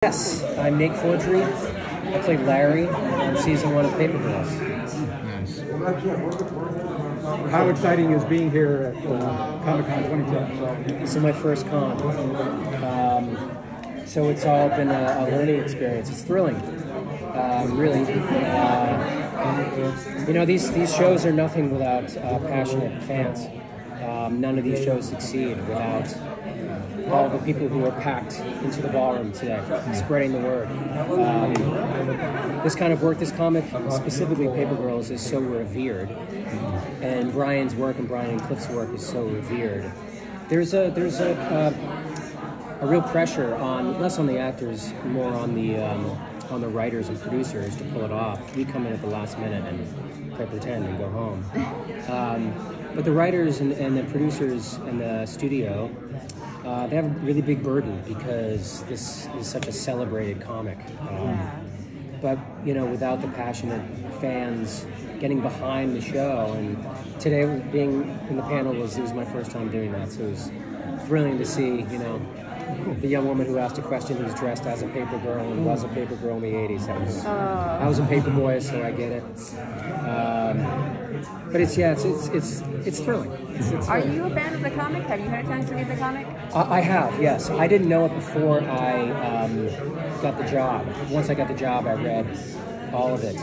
Yes, I'm Nate Corddry. I played Larry on season 1 of Paper Girls. Nice. How exciting is being here at Comic-Con 2010? This is my first con. So it's all been a learning experience. It's thrilling, really. These shows are nothing without passionate fans. None of these shows succeed without all the people who are packed into the ballroom today, spreading the word. This kind of work, this comic, specifically Paper Girls, is so revered, and Brian's work and Brian and Cliff's work is so revered. There's a real pressure on, less on the actors, more on the writers and producers to pull it off. We come in at the last minute and pretend and go home. But the writers and the producers and the studio, they have a really big burden because this is such a celebrated comic. But without the passionate fans getting behind the show, and today being in the panel it was my first time doing that, so it was thrilling to see the young woman who asked a question who's dressed as a paper girl and was a paper girl in the 80s. I was a paper boy, so I get it. But it's thrilling. Are you a fan of the comic? Have you had a chance to read the comic? I have, yes. I didn't know it before I got the job. Once I got the job, I read all of it.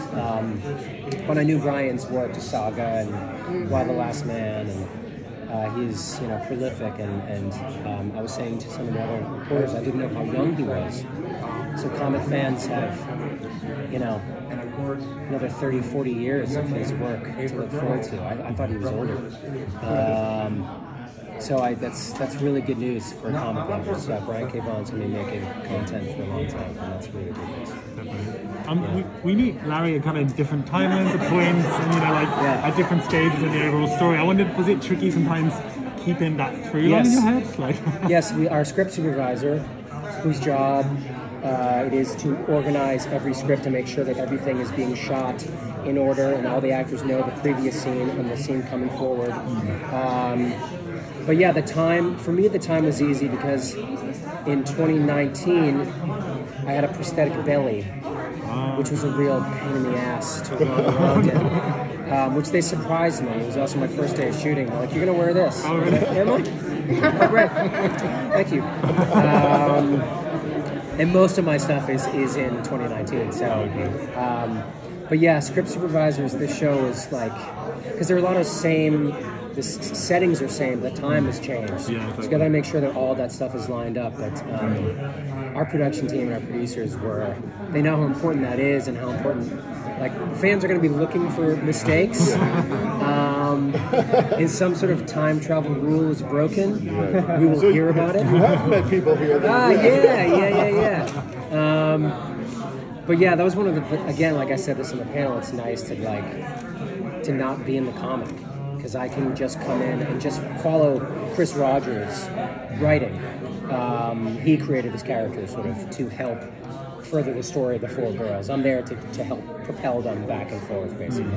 When I knew Brian's work, the Saga and Why the Last Man, and he's prolific, and I was saying to some of the other reporters, I didn't know how young he was. So comic fans have, another 30, 40 years of his work to look forward to. I thought he was older. So that's really good news for comic lovers. Brian K. Vaughan's going to be making content for a long time, and that's really good news. We meet Larry at kind of different timelines at points, and at different stages in the overall story. I wondered, was it tricky sometimes keeping that through line in your head? Yes, our script supervisor, whose job it is to organize every script to make sure that everything is being shot in order and all the actors know the previous scene and the scene coming forward. But yeah, for me the time was easy because in 2019 I had a prosthetic belly, which was a real pain in the ass to run around in, which they surprised me. It was also my first day of shooting. They're like, "You're gonna wear this?" Oh, really? Am I? Oh, great. Thank you. And most of my stuff is in 2019. So, but yeah, script supervisors. This show is because there are a lot of the settings are same, the time has changed. Yeah, so you got to make sure that all that stuff is lined up. But our production team and our producers they know how important that is and how important. Fans are going to be looking for mistakes. If some sort of time travel rule is broken, we will hear about it. You have met people here. Yeah. But yeah, that was one of the. Again, like I said this in the panel, it's nice to not be in the comic, because I can just come in and just follow Chris Rogers' writing. He created his characters sort of to help further the story of the 4 girls. I'm there to help propel them back and forth, basically.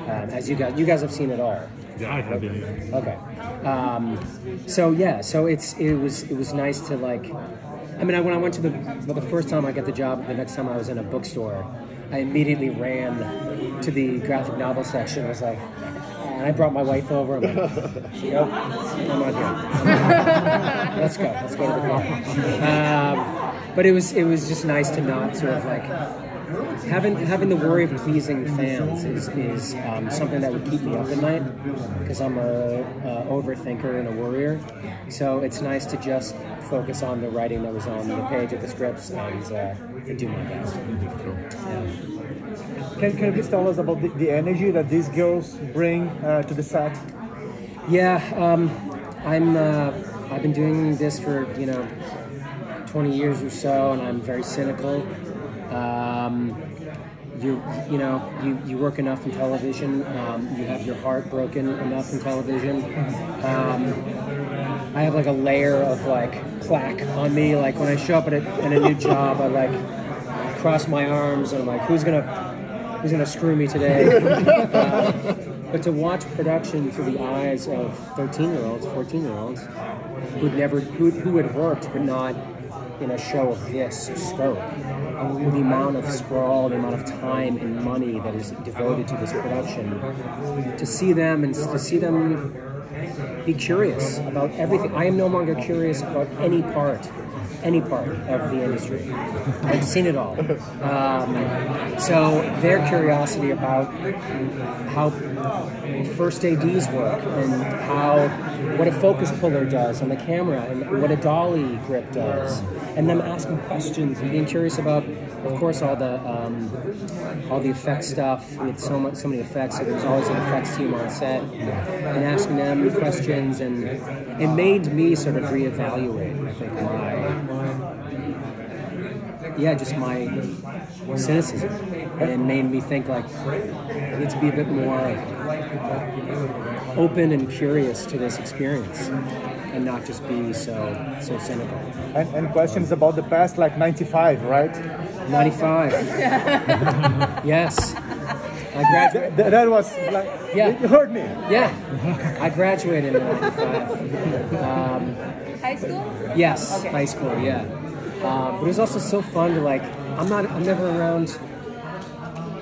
As you guys have seen it all. Yeah, I have. Yeah. Okay. So it was nice to when I went to the first time I got the job, the next time I was in a bookstore, I immediately ran to the graphic novel section. I was like, and I brought my wife over. I'm like, nope, I'm not here. Let's go to the car. But it was just nice to not sort of having the worry of pleasing fans is something that would keep me up at night, because I'm a overthinker and a worrier. So it's nice to just focus on the writing that was on the page of the scripts and do my best. Yeah. Can you please tell us about the energy that these girls bring to the set? Yeah, I've been doing this for 20 years or so, and I'm very cynical. You work enough in television. You have your heart broken enough in television. I have a layer of plaque on me. When I show up at a new job, I cross my arms and I'm like, who's gonna screw me today? But to watch production through the eyes of 13-year-olds, 14-year-olds who had worked but not in a show of this scope, with the amount of sprawl, the amount of time and money that is devoted to this production, to see them be curious about everything. I am no longer curious about any part of the industry. I've seen it all. So their curiosity about how first ADs work and what a focus puller does on the camera and what a dolly grip does, and them asking questions and being curious about, of course, all the effect stuff. We had so many effects, so there was always an effects team on set, and asking them questions, and it made me sort of reevaluate, I think, my cynicism, and it made me think like I need to be a bit more open and curious to this experience, and not just be so cynical. And questions about the past, like 95, right? 95. Yes. I graduated. That was like, yeah. You heard me. Yeah. I graduated in 95. High school? Yes. Okay. High school, yeah. But it was also so fun to like, I'm never around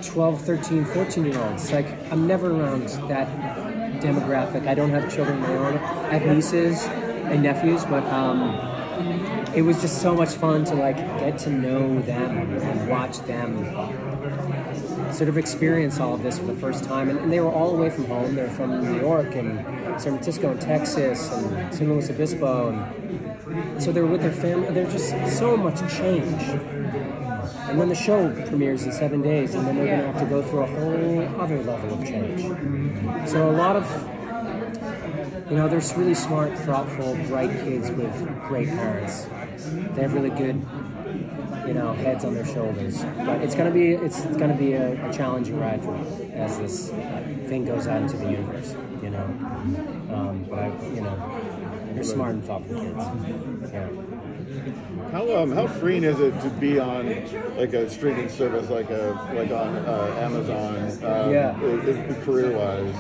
12, 13, 14-year-olds. Like, I'm never around that demographic. I don't have children of my own. I have nieces and nephews, but it was just so much fun to like get to know them and watch them sort of experience all of this for the first time. And they were all away from home. They're from New York and San Francisco and Texas and San Luis Obispo. And so they were with their family. There's just so much change. And then the show premieres in 7 days, and then they're going to have to go through a whole other level of change. So a lot of, there's really smart, thoughtful, bright kids with great parents. They have really good, heads on their shoulders. But it's going to be a challenging ride for them as this thing goes out into the universe. They're smart and thoughtful kids. Yeah. How freeing is it to be on like a streaming service like on Amazon? Career-wise,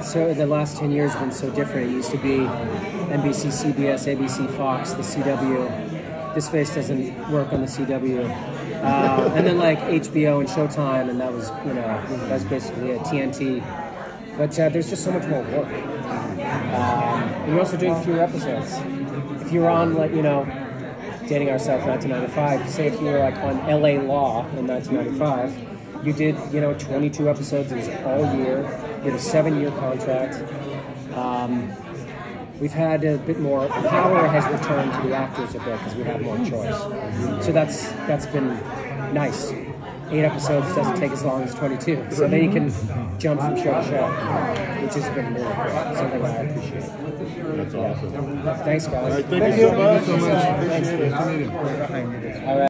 So the last 10 years have been so different. It used to be NBC, CBS, ABC, Fox, the CW. This face doesn't work on the CW, and then like HBO and Showtime, and that was basically a TNT. But there's just so much more work. And you're also doing fewer episodes. If you were on Dating Ourselves 1995, say if you were like on LA Law in 1995, you did 22 episodes. It was all year. You had a 7-year contract. We've had a bit more power has returned to the actors a bit because we have more choice. So that's been nice. 8 episodes doesn't take as long as 22, so then you can jump from show to show, which has been really great. Something I appreciate. That's awesome. Thanks, guys. All right, thank you so much. Thanks. All right.